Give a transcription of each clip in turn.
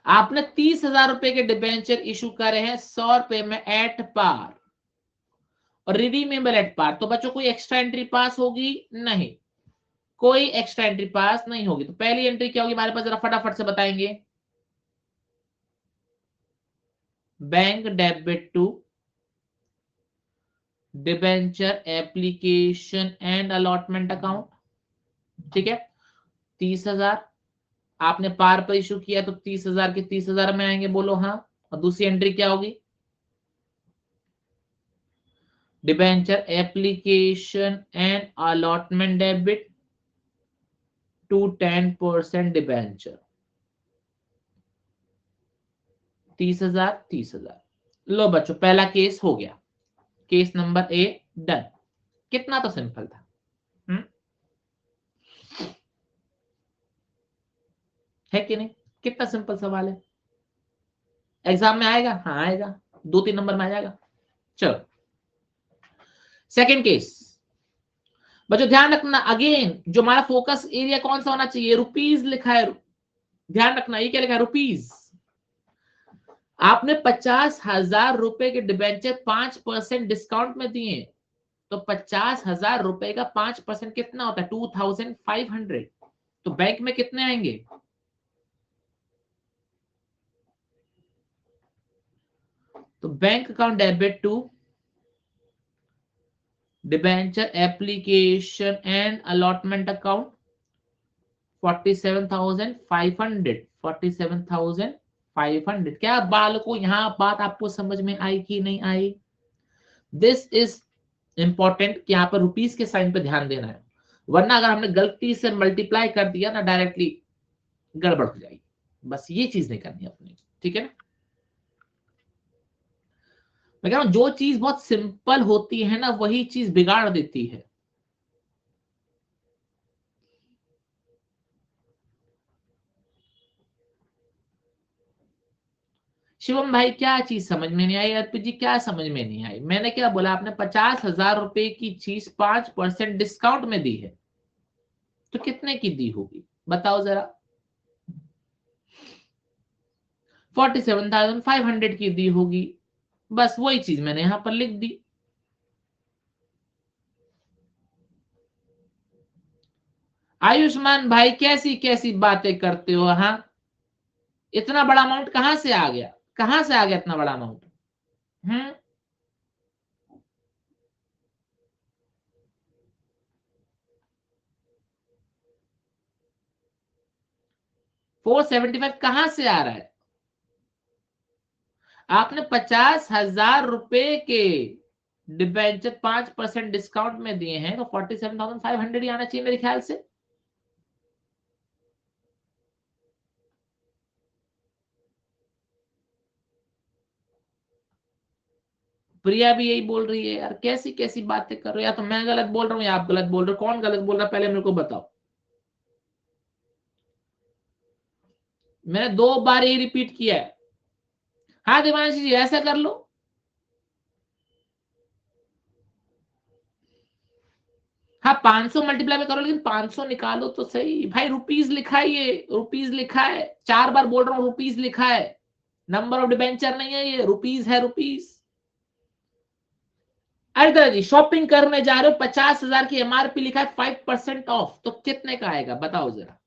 आपने 30,000 रुपए के डिबेंचर इशू करे हैं 100 रुपए में एट पार और रिडीमेबल एट पार, तो बच्चों कोई एक्स्ट्रा एंट्री पास होगी? नहीं, कोई एक्स्ट्रा एंट्री पास नहीं होगी। तो पहली एंट्री क्या होगी हमारे पास, जरा फटाफट से बताएंगे। Bank debit to debenture application and allotment account, ठीक है। 30,000 आपने पार पर इशू किया तो 30,000 के 30,000 में आएंगे, बोलो हाँ। और दूसरी एंट्री क्या होगी, debenture application and allotment debit to 10% debenture, 30,000 30,000। लो बच्चों पहला केस हो गया, केस नंबर ए डन। कितना तो सिंपल था। है कि नहीं? कितना सिंपल सवाल है, एग्जाम में आएगा, हाँ आएगा, 2-3 नंबर में आ जाएगा। चलो सेकंड केस। बच्चों ध्यान रखना, अगेन जो हमारा फोकस एरिया कौन सा होना चाहिए, रुपीज लिखा है, ध्यान रखना ये क्या लिखा है, रुपीज। आपने 50,000 रुपए के डिबेंचर 5% डिस्काउंट में दिए, तो 50,000 रुपए का 5% कितना होता है, 2,500। तो बैंक में कितने आएंगे, तो bank account debit to debenture application and allotment account 47,500, 47,500। क्या बालकों यहां बात आपको समझ में आई कि नहीं आई? दिस इज इंपॉर्टेंट कि यहां पर रुपीस के साइन पे ध्यान देना है, वरना अगर हमने गलती से मल्टीप्लाई कर दिया ना डायरेक्टली, गड़बड़ हो जाएगी। बस ये चीज नहीं करनी अपनी, ठीक है ना। मैं कह रहा हूं जो चीज बहुत सिंपल होती है ना वही चीज बिगाड़ देती है। शिवम भाई क्या चीज समझ में नहीं आई, अर्पित जी क्या समझ में नहीं आई? मैंने क्या बोला, आपने 50,000 रुपए की चीज 5% डिस्काउंट में दी है, तो कितने की दी होगी बताओ जरा? 47,500 की दी होगी। बस वही चीज मैंने यहां पर लिख दी। आयुष्मान भाई कैसी कैसी बातें करते हो, हाँ? इतना बड़ा अमाउंट कहां से आ गया, कहां से आ गया इतना बड़ा अमाउंट? हम्म 475 कहां से आ रहा है? आपने 50,000 रुपए के डिबेंचर 5% डिस्काउंट में दिए हैं, तो 47,500 ही आना चाहिए मेरे ख्याल से। प्रिया भी यही बोल रही है, यार कैसी कैसी बातें कर रहे हो, या तो मैं गलत बोल रहा हूँ या आप गलत बोल रहे हो, कौन गलत बोल रहा है पहले मेरे को बताओ। मैंने 2 बार ये रिपीट किया है। हाँ दिवांशी जी ऐसा कर लो। हाँ 500 मल्टीप्लाई में करो, लेकिन 500 निकालो तो सही भाई। रुपीज लिखा है, ये रुपीज लिखा है, 4 बार बोल रहा हूँ रुपीज लिखा है, नंबर ऑफ डिबेंचर नहीं है, ये रुपीज है, रुपीज। अरे दादा जी शॉपिंग करने जा रहे हो, 50,000 की एमआरपी लिखा है, 5% ऑफ, तो कितने का आएगा बताओ जरा?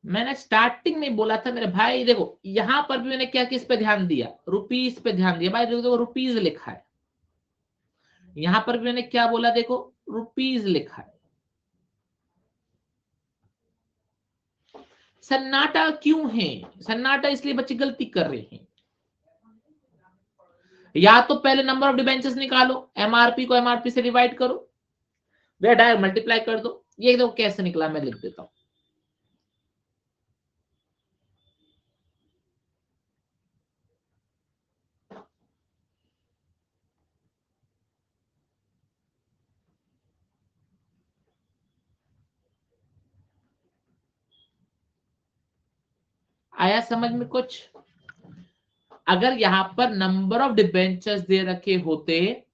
मैंने स्टार्टिंग में बोला था मेरे भाई, देखो यहां पर भी मैंने क्या किस पे ध्यान दिया, रुपीज पे ध्यान दिया भाई। देखो रुपीज लिखा है, यहां पर भी मैंने क्या बोला, देखो रुपीज लिखा है। सन्नाटा क्यों है? सन्नाटा इसलिए बच्चे गलती कर रहे हैं। या तो पहले नंबर ऑफ डिबेंचर्स निकालो, एमआरपी को एमआरपी से डिवाइड करो, वे डायरेक्ट मल्टीप्लाई कर दो। ये देखो कैसे निकला, मैं लिख देता हूं। आया समझ में कुछ? अगर यहां पर नंबर ऑफ डिबेंचर्स दे रखे होते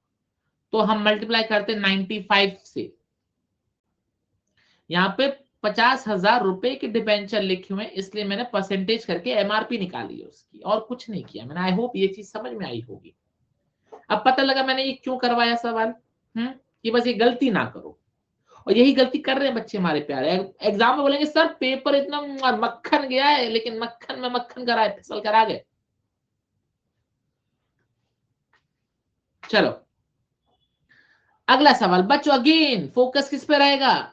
तो हम मल्टीप्लाई करते 95 से। यहाँ पे 50,000 रुपए के डिबेंचर लिखे हुए, इसलिए मैंने परसेंटेज करके एमआरपी निकाली है उसकी, और कुछ नहीं किया मैंने। आई होप ये चीज समझ में आई होगी। अब पता लगा मैंने ये क्यों करवाया सवाल, कि बस ये गलती ना करो, और यही गलती कर रहे हैं बच्चे हमारे प्यारे। एग्जाम में बोलेंगे सर पेपर इतना मक्खन गया है, लेकिन मक्खन में मक्खन कराए, फिसल कर आ गए। चलो अगला सवाल बच्चों, अगेन फोकस किस पे रहेगा?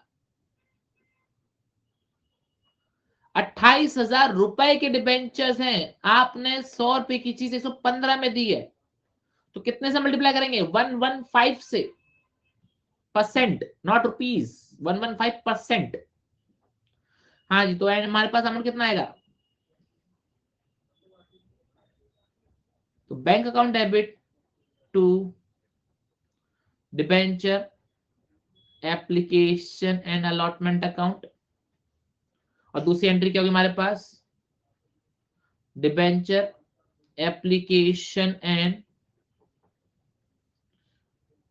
28,000 रुपए के डिबेंचर्स हैं, आपने 100 रुपए की चीज 115 में दी है, तो कितने से मल्टीप्लाई करेंगे? 115 से, परसेंट नॉट रुपीज, 115%। हाँ जी, तो हमारे पास अमाउंट कितना आएगा? तो bank account debit to debenture application and allotment account, और दूसरी एंट्री क्या होगी हमारे पास? Debenture application and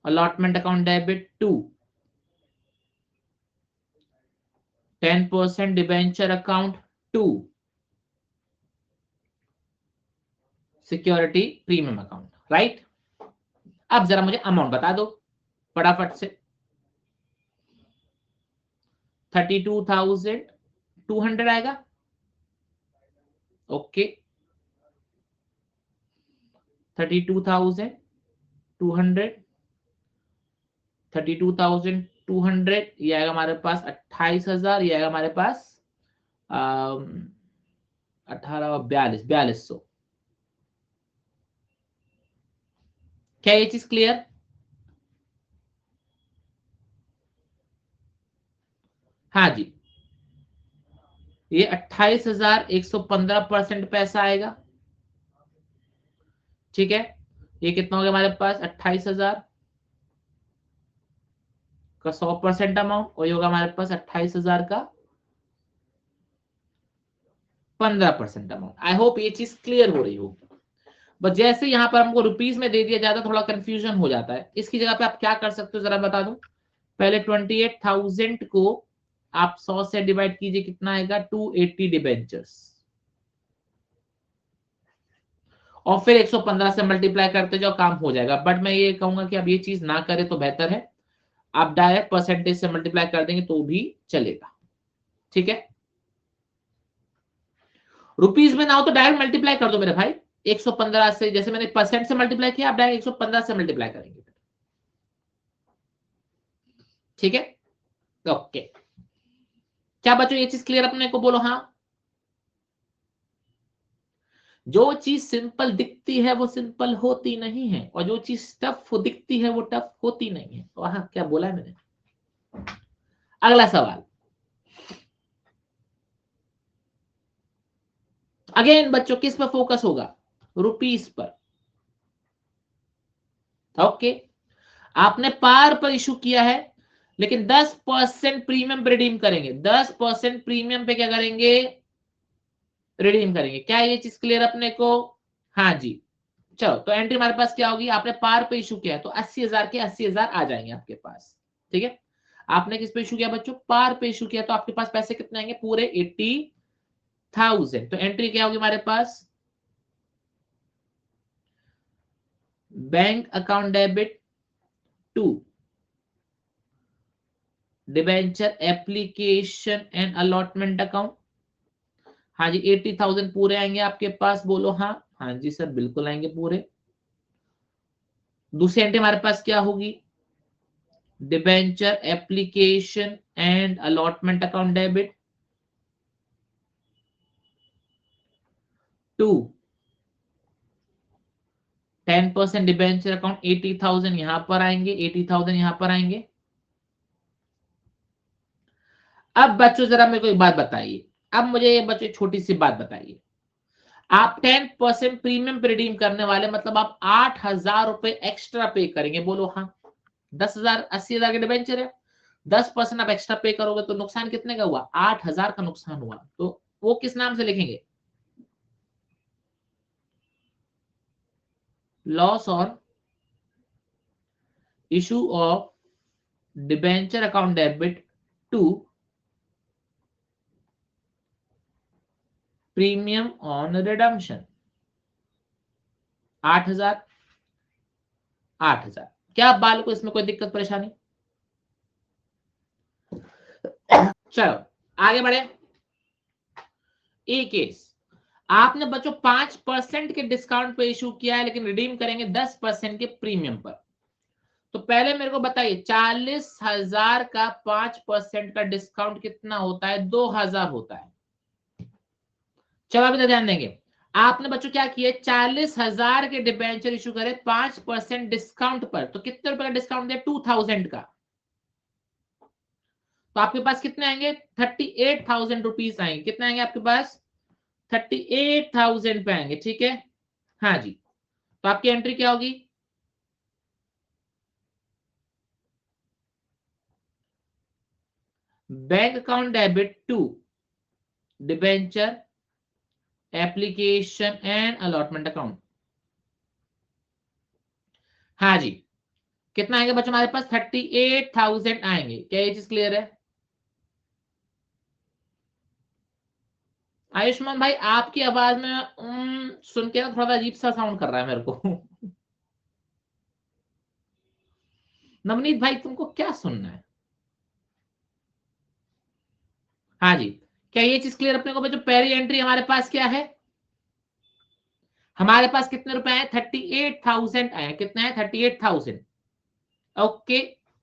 allotment account debit to 10% debenture account to security premium account, right? अब जरा मुझे अमाउंट बता दो फटाफट से। 32,200 आएगा, ओके। 32,200, 32,200 ये आएगा हमारे पास 28,000, ये आएगा हमारे पास 42,000। क्या ये चीज क्लियर? हाँ जी, ये 28,115% पैसा आएगा, ठीक है। ये कितना हो गया हमारे पास? 28,000 का 100% अमाउंट, और ये होगा हमारे पास 28,000 का 15% अमाउंट। आई होप ये चीज क्लियर हो रही होगी। बस जैसे यहां पर हमको रुपीस में दे दिया जाता है, थोड़ा कंफ्यूजन हो जाता है। इसकी जगह पे आप क्या कर सकते हो जरा बता दूं। पहले 28,000 को आप 100 से डिवाइड कीजिए, कितना आएगा? 280 डिबेंचर्स, और फिर 115 से मल्टीप्लाई करते जाओ, काम हो जाएगा। बट मैं ये कहूंगा कि अब ये चीज ना करे तो बेहतर है, आप डायरेक्ट परसेंटेज से मल्टीप्लाई कर देंगे तो भी चलेगा, ठीक है। रुपीस में ना हो तो डायरेक्ट मल्टीप्लाई कर दो मेरे भाई। 115 से, जैसे मैंने परसेंट से मल्टीप्लाई किया, आप डायरेक्ट 115 से मल्टीप्लाई करेंगे, ठीक है। ओके, क्या बच्चों ये चीज क्लियर अपने को बोलो हाँ। जो चीज सिंपल दिखती है वो सिंपल होती नहीं है, और जो चीज टफ दिखती है वो टफ होती नहीं है। वहां क्या बोला है मैंने? अगला सवाल, अगेन बच्चों किस पर फोकस होगा? रुपीस पर, ओके। आपने पार पर इशू किया है, लेकिन 10% प्रीमियम पे रिडीम करेंगे, 10% प्रीमियम पे क्या करेंगे? रिडीम करेंगे। क्या ये चीज क्लियर अपने को? हाँ जी। चलो, तो एंट्री हमारे पास क्या होगी? आपने पार पे इशू किया है तो 80,000 के 80,000 आ जाएंगे आपके पास, ठीक है। आपने किस पे इशू किया बच्चों? पार पे इशू किया, तो आपके पास पैसे कितने आएंगे? पूरे 80,000। तो एंट्री क्या होगी हमारे पास? Bank account debit to debenture application and allotment account. हाँ जी, 80,000 पूरे आएंगे आपके पास, बोलो हाँ। हाँ जी सर, बिल्कुल आएंगे पूरे। दूसरी एंट्री हमारे पास क्या होगी? Debenture application and allotment account debit to 10% debenture account. 80,000 यहां पर आएंगे, 80,000 यहां पर आएंगे। अब बच्चों जरा मेरे को एक बात बताइए, अब मुझे ये बच्चों छोटी सी बात बताइए। आप 10% प्रीमियम पे रिडीम करने वाले, मतलब आप 8,000 रुपए एक्स्ट्रा पे करेंगे, बोलो हाँ। 10,000, 80,000 के डिबेंचर है, 10% आप एक्स्ट्रा पे करोगे तो नुकसान कितने का हुआ? 8,000 का नुकसान हुआ। तो वो किस नाम से लिखेंगे? Loss on issue of debenture account debit to premium on redemption 8,000 8,000। क्या बाल को इसमें कोई दिक्कत परेशानी? चलो आगे बढ़े। ए केस, आपने बच्चों 5% के डिस्काउंट पे इशू किया है, लेकिन रिडीम करेंगे 10% के प्रीमियम पर। तो पहले मेरे को बताइए 40,000 का 5% का डिस्काउंट कितना होता है? 2,000 होता है। चलो अभी तो ध्यान देंगे। आपने बच्चों क्या किया, 40,000 के डिबेंचर इशू करे 5% डिस्काउंट पर, तो कितने रुपए का डिस्काउंट दिया? 2,000 का। तो आपके पास कितने आएंगे? 38,000 रुपीज आएंगे। कितने आएंगे आपके पास? 38,000 पे आएंगे। ठीक है, हाँ जी। तो आपकी एंट्री क्या होगी? Bank account debit to debenture application and allotment account. हाँ जी, कितना आएंगे बच्चों हमारे पास? 38,000 आएंगे। क्या ये चीज क्लियर है? आयुष्मान भाई आपकी आवाज में सुन के ना थोड़ा अजीब सा साउंड कर रहा है मेरे को। नवनीत भाई तुमको क्या सुनना है? हाँ जी, क्या ये चीज क्लियर अपने को बच्चों? पहली एंट्री हमारे पास क्या है? हमारे पास कितने रुपए आए? 38,000 आए। कितने आए? 38,000। ओके,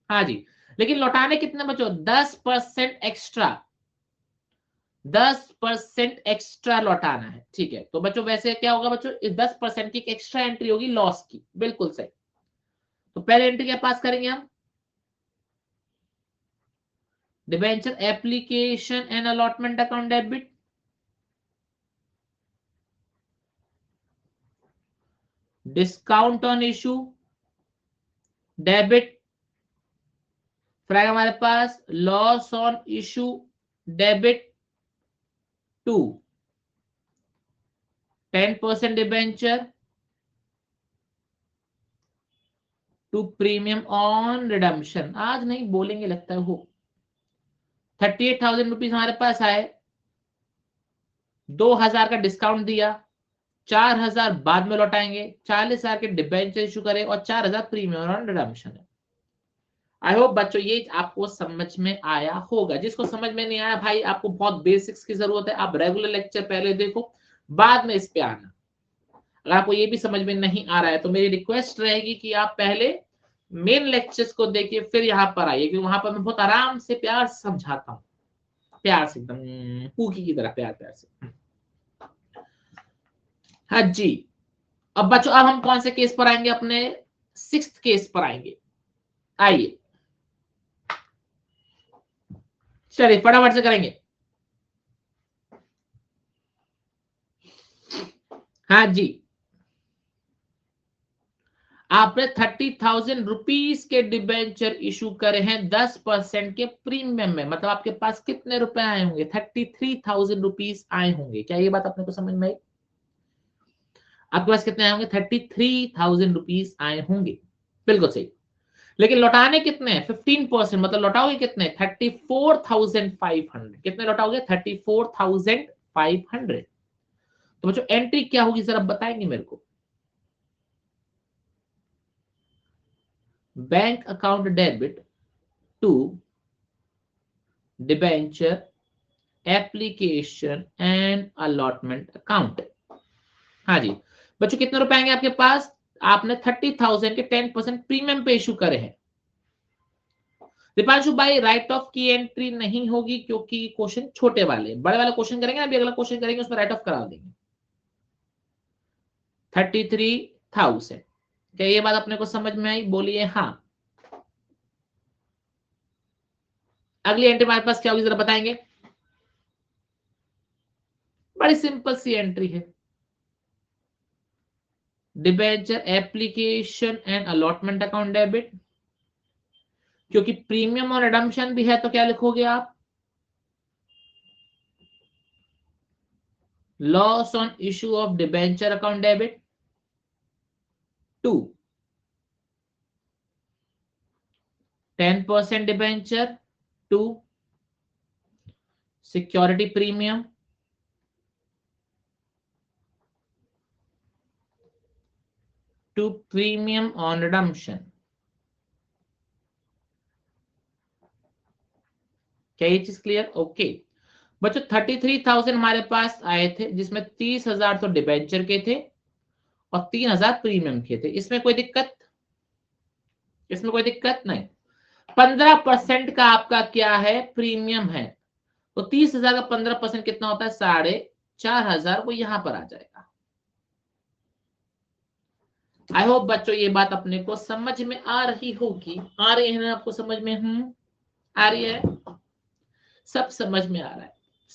हाँ जी। लेकिन लौटाने कितने बच्चों? 10% एक्स्ट्रा। 10% एक्स्ट्रा लौटाना है। ठीक है, तो बच्चों वैसे क्या होगा बच्चों? इस 10% की एक्स्ट्रा एंट्री होगी लॉस की। बिल्कुल सही। तो पहले एंट्री क्या पास करेंगे हम? Debenture application and allotment account debit discount on issue debit, फिर हमारे पास loss on issue debit to 10% debenture to premium on redemption. आज नहीं बोलेंगे लगता है वो। 38,000 रुपीज हमारे पास आए, 2,000 का डिस्काउंट दिया, 4,000 बाद में लौटाएंगे, 40,000 के डिबेंचर इशू करें और 4,000 प्रीमियम ऑन रिडम्पशन है। आई होप बच्चों ये आपको समझ में आया होगा। जिसको समझ में नहीं आया भाई, आपको बहुत बेसिक्स की जरूरत है। आप रेगुलर लेक्चर पहले देखो, बाद में इस पे आना। अगर आपको ये भी समझ में नहीं आ रहा है तो मेरी रिक्वेस्ट रहेगी कि आप पहले मेन लेक्चर्स को देखिए, फिर यहाँ पर आइए, क्योंकि वहां पर मैं बहुत आराम से प्यार से समझाता हूँ। प्यार से एकदम कुकी की तरह प्यार प्यार से। हाँ जी। अब बच्चों अब हम कौन से केस पर आएंगे? अपने 6th केस पर आएंगे। आइए चलिए फटाफट से करेंगे। हाँ जी, आपने 30,000 रुपीज के डिबेंचर इशू करे हैं 10% के प्रीमियम में। मतलब आपके पास कितने रुपए आए होंगे? 33,000 रुपीज आए होंगे। क्या ये बात अपने को समझ में आई? आपके पास कितने आए होंगे? 33,000 रुपीज आए होंगे। बिल्कुल सही। लेकिन लौटाने कितने हैं? 15%। मतलब लौटाओगे कितने? 34,500। कितने लौटाओगे? 34,500। तो बच्चों एंट्री क्या होगी जरा बताएंगे मेरे को? Bank account debit to debenture application and allotment account. हाँ जी बच्चों, कितने रुपए आएंगे आपके पास? आपने 30,000 के 10% प्रीमियम पे इशू करे हैं। दीपांशु भाई राइट ऑफ की एंट्री नहीं होगी, क्योंकि क्वेश्चन छोटे वाले, बड़े वाले क्वेश्चन करेंगे ना, अभी अगला क्वेश्चन करेंगे उसमें राइट ऑफ करा देंगे। 33,000। क्या ये बात अपने को समझ में आई? बोलिए हाँ। अगली एंट्री हमारे पास क्या होगी जरा बताएंगे? बड़ी सिंपल सी एंट्री है, debenture application and allotment account debit. क्योंकि प्रीमियम और रिडम्पशन भी है तो क्या लिखोगे आप? Loss on issue of debenture account debit 2 10% debenture 2 security premium 2 premium on redemption. क्या ये चीज क्लियर? ओके बच्चों 33,000 हमारे पास आए थे, जिसमें 30,000 तो डिबेंचर के थे और 3,000 प्रीमियम के थे। इसमें कोई दिक्कत? इसमें कोई दिक्कत नहीं। 15% का आपका क्या है? प्रीमियम है। तो 30,000 का 15% कितना होता है? 4,500। वो यहां पर आ जाएगा। आई होप बच्चों ये बात अपने को समझ में आ रही होगी। आ रही है ना आपको समझ में? आ रही है? सब समझ में आ रहा है।